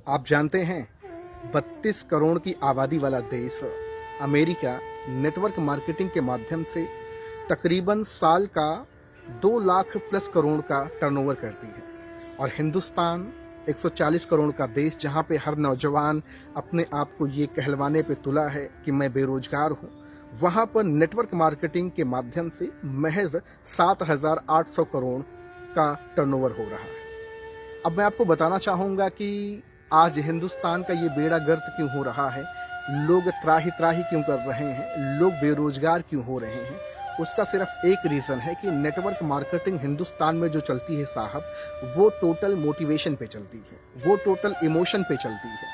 आप जानते हैं 32 करोड़ की आबादी वाला देश अमेरिका नेटवर्क मार्केटिंग के माध्यम से तकरीबन साल का 2 लाख प्लस करोड़ का टर्नओवर करती है। और हिंदुस्तान 140 करोड़ का देश, जहां पे हर नौजवान अपने आप को ये कहलवाने पे तुला है कि मैं बेरोजगार हूं, वहां पर नेटवर्क मार्केटिंग के माध्यम से महज 7,800 करोड़ का टर्नओवर हो रहा है। अब मैं आपको बताना चाहूंगा कि आज हिंदुस्तान का ये बेड़ा गर्क क्यों हो रहा है, लोग त्राही त्राही क्यों कर रहे हैं, लोग बेरोजगार क्यों हो रहे हैं। उसका सिर्फ एक रीज़न है कि नेटवर्क मार्केटिंग हिंदुस्तान में जो चलती है साहब, वो टोटल मोटिवेशन पे चलती है, वो टोटल इमोशन पे चलती है।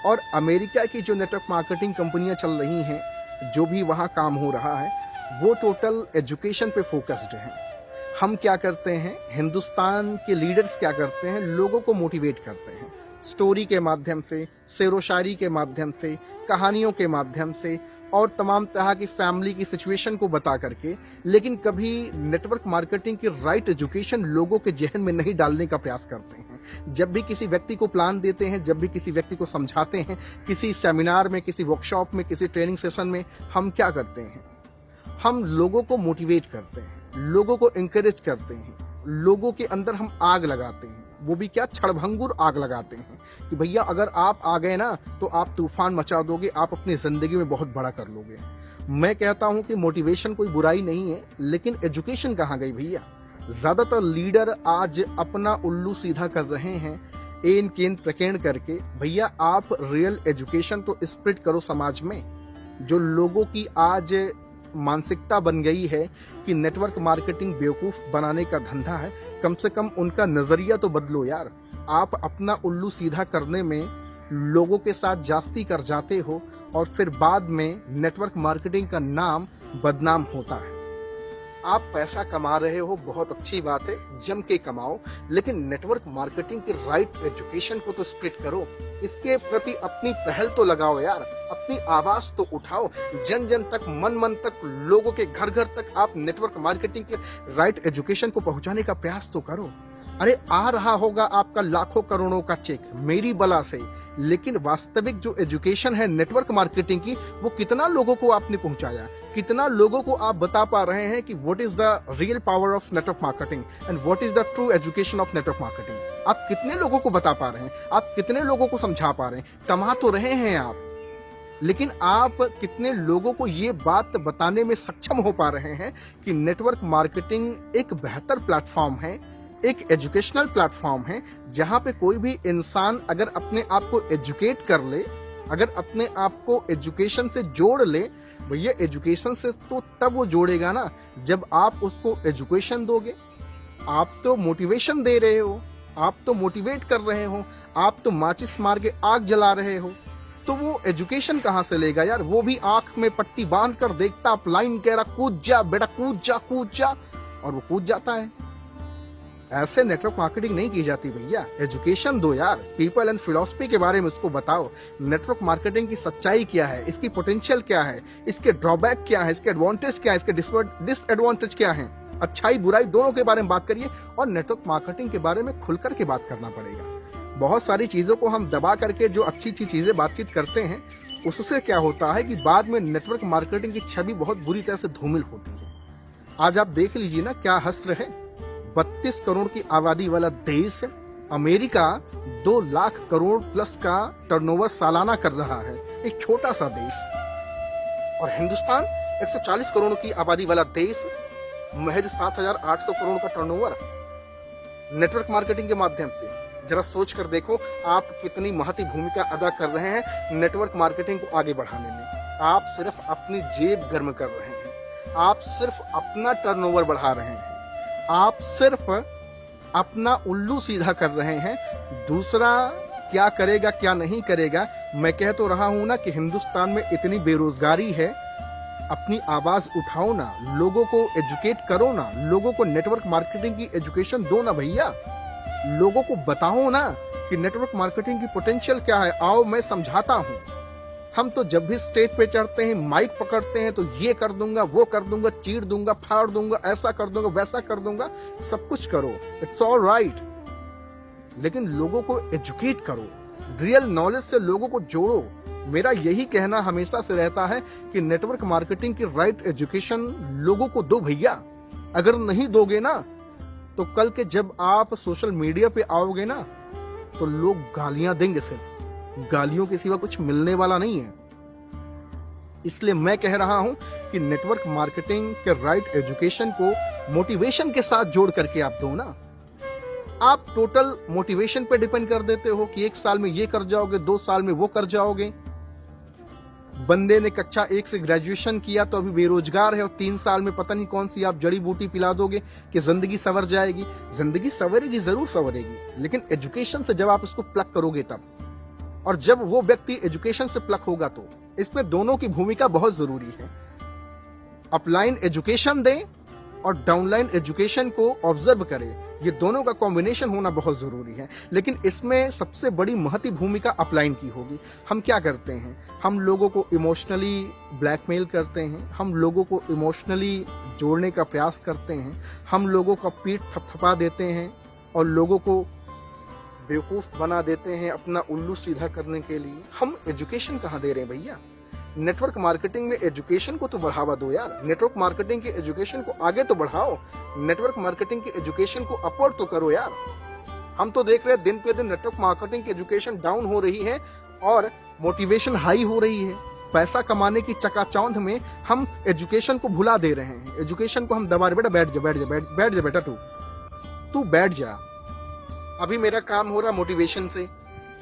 और अमेरिका की जो नेटवर्क मार्केटिंग कंपनियां चल रही हैं, जो भी वहाँ काम हो रहा है, वो टोटल एजुकेशन पे फोकस्ड है। हम क्या करते हैं, हिंदुस्तान के लीडर्स क्या करते हैं, लोगों को मोटिवेट करते हैं स्टोरी के माध्यम से, शेरो शायरी के माध्यम से, कहानियों के माध्यम से और तमाम तरह की फैमिली की सिचुएशन को बता करके। लेकिन कभी नेटवर्क मार्केटिंग की राइट एजुकेशन लोगों के जहन में नहीं डालने का प्रयास करते हैं। जब भी किसी व्यक्ति को प्लान देते हैं, जब भी किसी व्यक्ति को समझाते हैं, किसी सेमिनार में, किसी वर्कशॉप में, किसी ट्रेनिंग सेशन में, हम क्या करते हैं, हम लोगों को मोटिवेट करते हैं, लोगों को इंकरेज करते हैं, लोगों के अंदर हम आग लगाते हैं। वो भी क्या, क्षणभंगुर आग लगाते हैं कि भैया अगर आप आ गए ना तो आप तूफान मचा दोगे, आप अपनी जिंदगी में बहुत बड़ा कर लोगे। मैं कहता हूं कि मोटिवेशन कोई बुराई नहीं है, लेकिन एजुकेशन कहाँ गई भैया। ज्यादातर लीडर आज अपना उल्लू सीधा कर रहे हैं, एन केन प्रकेण करके। भैया आप रियल एजुकेशन तो स्प्रेड करो समाज में। जो लोगों की आज मानसिकता बन गई है कि नेटवर्क मार्केटिंग बेवकूफ बनाने का धंधा है, कम से कम उनका नजरिया तो बदलो यार। आप अपना उल्लू सीधा करने में लोगों के साथ जास्ती कर जाते हो और फिर बाद में नेटवर्क मार्केटिंग का नाम बदनाम होता है। आप पैसा कमा रहे हो, बहुत अच्छी बात है, जम के कमाओ, लेकिन नेटवर्क मार्केटिंग की राइट एजुकेशन को तो स्प्रेड करो। इसके प्रति अपनी पहल तो लगाओ यार, अपनी आवाज तो उठाओ, जन जन तक, मन मन तक, लोगों के घर घर तक आप नेटवर्क मार्केटिंग के राइट एजुकेशन को पहुंचाने का प्रयास तो करो। अरे आ रहा होगा आपका लाखों करोड़ों का चेक मेरी बला से, लेकिन वास्तविक जो एजुकेशन है नेटवर्क मार्केटिंग की, वो कितना लोगों को आपने पहुंचाया, कितना लोगों को आप बता पा रहे हैं कि what is the real power of network marketing and what is the true education of network marketing. आप कितने लोगों को बता पा रहे हैं, आप कितने लोगों को समझा पा रहे हैं। कमा तो रहे हैं आप, लेकिन आप कितने लोगों को ये बात बताने में सक्षम हो पा रहे हैं कि नेटवर्क मार्केटिंग एक बेहतर प्लेटफॉर्म है, एक एजुकेशनल प्लेटफॉर्म है, जहां पे कोई भी इंसान अगर अपने आप को एजुकेट कर ले, अगर अपने आप को एजुकेशन से जोड़ ले। भैया एजुकेशन से तो तब वो जोड़ेगा ना जब आप उसको एजुकेशन दोगे। आप तो मोटिवेशन दे रहे हो, आप तो मोटिवेट कर रहे हो, आप तो माचिस मार के आग जला रहे हो, तो वो एजुकेशन कहाँ से लेगा यार। वो भी आंख में पट्टी बांध कर देखता, आप लाइन कह रहा कूद जा बेटा, कूद जा कूद जा, और वो कूद जाता है। ऐसे नेटवर्क मार्केटिंग नहीं की जाती भैया। एजुकेशन दो यार, पीपल एंड फिलॉसफी के बारे में उसको बताओ। नेटवर्क मार्केटिंग की सच्चाई क्या है, इसकी पोटेंशियल क्या है, इसके ड्रॉबैक क्या है, इसके एडवांटेज क्या है, इसके डिसएडवांटेज क्या है, अच्छाई बुराई दोनों के बारे में बात करिए। और नेटवर्क मार्केटिंग के बारे में खुलकर के बात करना पड़ेगा। बहुत सारी चीजों को हम दबा करके जो अच्छी अच्छी चीजें बातचीत करते हैं, उससे क्या होता है कि बाद में नेटवर्क मार्केटिंग की छवि बहुत बुरी तरह से धूमिल होती है। आज आप देख लीजिए ना, क्या हस्र है। 32 करोड़ की आबादी वाला देश अमेरिका 2 लाख करोड़ प्लस का टर्नओवर सालाना कर रहा है, एक छोटा सा देश। और हिंदुस्तान 140 करोड़ की आबादी वाला देश, महज 7,800 करोड़ का टर्नओवर नेटवर्क मार्केटिंग के माध्यम से। जरा सोच कर देखो आप कितनी महती भूमिका अदा कर रहे हैं नेटवर्क मार्केटिंग को आगे बढ़ाने में। आप सिर्फ अपनी जेब गर्म कर रहे हैं, आप सिर्फ अपना टर्नओवर बढ़ा रहे हैं, आप सिर्फ अपना उल्लू सीधा कर रहे हैं। दूसरा क्या करेगा क्या नहीं करेगा। मैं कह तो रहा हूं ना कि हिंदुस्तान में इतनी बेरोजगारी है, अपनी आवाज उठाओ ना, लोगों को एजुकेट करो ना, लोगों को नेटवर्क मार्केटिंग की एजुकेशन दो ना भैया। लोगों को बताओ ना कि नेटवर्क मार्केटिंग की पोटेंशियल क्या है। आओ मैं समझाता हूं। हम तो जब भी स्टेज पे चढ़ते हैं, माइक पकड़ते हैं, तो ये कर दूंगा, वो कर दूंगा, चीर दूंगा, फाड़ दूंगा, ऐसा कर दूंगा, वैसा कर दूंगा। सब कुछ करो, इट्स ऑल राइट, लेकिन लोगों को एजुकेट करो, रियल नॉलेज से लोगों को जोड़ो। मेरा यही कहना हमेशा से रहता है कि नेटवर्क मार्केटिंग की राइट एजुकेशन लोगों को दो भैया। अगर नहीं दोगे ना तो कल के जब आप सोशल मीडिया पे आओगे ना तो लोग गालियां देंगे, सिर्फ गालियों के सिवा कुछ मिलने वाला नहीं है। इसलिए मैं कह रहा हूं कि नेटवर्क मार्केटिंग के राइट एजुकेशन को मोटिवेशन के साथ जोड़ करके आप दो ना। आप टोटल मोटिवेशन पे डिपेंड कर देते हो कि 1 साल में ये कर जाओगे, 2 साल में वो कर जाओगे। बंदे ने कक्षा 1 से ग्रेजुएशन किया तो अभी बेरोजगार है और 3 साल में पता नहीं कौन सी आप जड़ी बूटी पिला दोगे कि जिंदगी संवर जाएगी। जिंदगी संवरेगी, जरूर संवरेगी, लेकिन एजुकेशन से जब आप उसको प्लग करोगे तब, और जब वो व्यक्ति एजुकेशन से प्लग होगा तो इसमें दोनों की भूमिका बहुत जरूरी है। अपलाइन एजुकेशन दें और डाउनलाइन एजुकेशन को ऑब्जर्व करें, ये दोनों का कॉम्बिनेशन होना बहुत जरूरी है। लेकिन इसमें सबसे बड़ी महती भूमिका अपलाइन की होगी। हम क्या करते हैं, हम लोगों को इमोशनली ब्लैकमेल करते हैं, हम लोगों को इमोशनली जोड़ने का प्रयास करते हैं, हम लोगों का पीठ थपथपा देते हैं और लोगों को बेवकूफ बना देते हैं अपना उल्लू सीधा करने के लिए। हम एजुकेशन कहाँ दे रहे हैं भैया? नेटवर्क मार्केटिंग में एजुकेशन को तो बढ़ावा दो यार। नेटवर्क मार्केटिंग के एजुकेशन को आगे तो बढ़ाओ, नेटवर्क मार्केटिंग के एजुकेशन को अपवर्ड तो करो यार। हम तो देख रहे हैं दिन पे दिन नेटवर्क मार्केटिंग की एजुकेशन डाउन हो रही है और मोटिवेशन हाई हो रही है। पैसा कमाने की चकाचौंध में हम एजुकेशन को भुला दे रहे हैं। एजुकेशन को हम दबा रहे, बेटा बैठ जा बैठ जा बैठ जा बेटा, तू बैठ जा। अभी मेरा काम हो रहा मोटिवेशन से,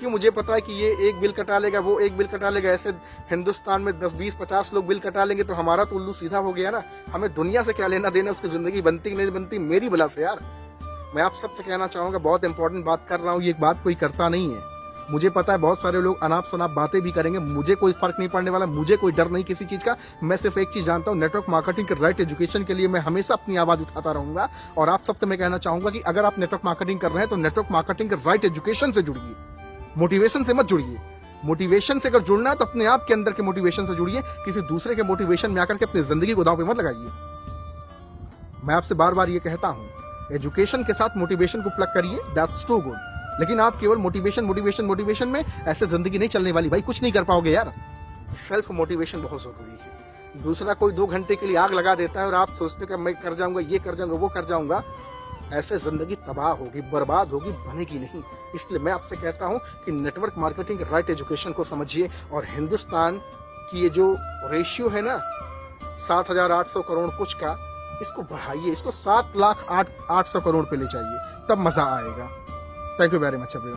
क्यों? मुझे पता है कि ये एक बिल कटा लेगा, वो एक बिल कटा लेगा, ऐसे हिंदुस्तान में 10 20 50 लोग बिल कटा लेंगे तो हमारा तो उल्लू सीधा हो गया ना। हमें दुनिया से क्या लेना देना, उसकी जिंदगी बनती नहीं बनती मेरी बला से यार। मैं आप सबसे कहना चाहूंगा, बहुत इंपॉर्टेंट बात कर रहा हूँ, ये बात कोई करता नहीं है। मुझे पता है बहुत सारे लोग अनाप शनाप बातें भी करेंगे, मुझे कोई फर्क नहीं पड़ने वाला, मुझे कोई डर नहीं किसी चीज का। मैं सिर्फ एक चीज जानता हूँ, नेटवर्क मार्केटिंग के राइट एजुकेशन के लिए मैं हमेशा अपनी आवाज उठाता रहूंगा। और आप सबसे मैं कहना चाहूंगा कि अगर आप नेटवर्क मार्केटिंग कर रहे हैं तो नेटवर्क मार्केटिंग के राइट एजुकेशन से जुड़िए, मोटिवेशन से मत जुड़िए। मोटिवेशन से अगर जुड़ना है तो अपने आप के अंदर के मोटिवेशन से जुड़िए, किसी दूसरे के मोटिवेशन में आकर के अपनी जिंदगी को दांव पे मत लगाइए। मैं आपसे बार बार ये कहता हूं, एजुकेशन के साथ मोटिवेशन को प्लग करिए, दैट्स टू गुड। लेकिन आप केवल मोटिवेशन मोटिवेशन मोटिवेशन में ऐसे जिंदगी नहीं चलने वाली भाई, कुछ नहीं कर पाओगे यार। सेल्फ मोटिवेशन बहुत जरूरी है। दूसरा कोई 2 घंटे के लिए आग लगा देता है और आप सोचते हो कि मैं कर जाऊंगा, ये कर जाऊंगा, वो कर जाऊंगा, ऐसे जिंदगी तबाह होगी, बर्बाद होगी, बनेगी नहीं। इसलिए मैं आपसे कहता हूं कि नेटवर्क मार्केटिंग राइट एजुकेशन को समझिए और हिंदुस्तान की ये जो रेशियो है ना 7,800 करोड़ कुछ का, इसको बढ़ाइए, इसको 7,08,800 करोड़ पे ले जाइए, तब मजा आएगा। Thank you very much everyone.